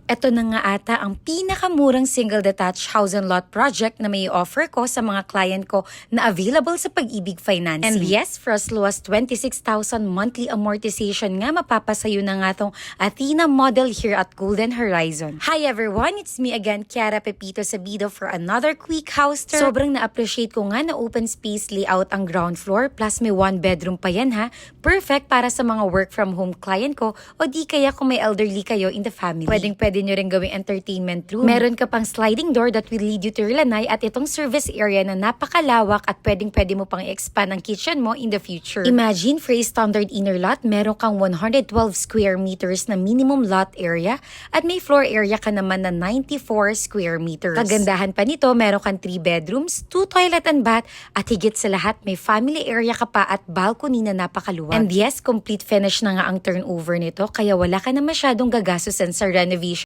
Ito na nga ata ang pinakamurang single detached house and lot project na may offer ko sa mga client ko na available sa Pag-ibig Financing. And yes, for as low as 26,000 monthly amortization nga mapapasayo na nga tong Athena model here at Golden Horizon. Hi everyone, it's me again, Kiara Pepito Sabido for another quick house tour. Sobrang na-appreciate ko nga na open space layout ang ground floor plus may 1 bedroom pa yan ha. Perfect para sa mga work from home client ko o di kaya kung may elderly kayo in the family. Pwede nyo rin gawing entertainment room. Meron ka pang sliding door that will lead you to your lanay at itong service area na napakalawak at pwede mo pang i-expand ang kitchen mo in the future. Imagine for a standard inner lot, meron kang 112 square meters na minimum lot area at may floor area ka naman na 94 square meters. Kagandahan pa nito, meron kang 3 bedrooms, 2 toilet and bath at higit sa lahat, may family area ka pa at balcony na napakaluwag. And yes, complete finish na nga ang turnover nito kaya wala ka na masyadong gagastusan sa renovation.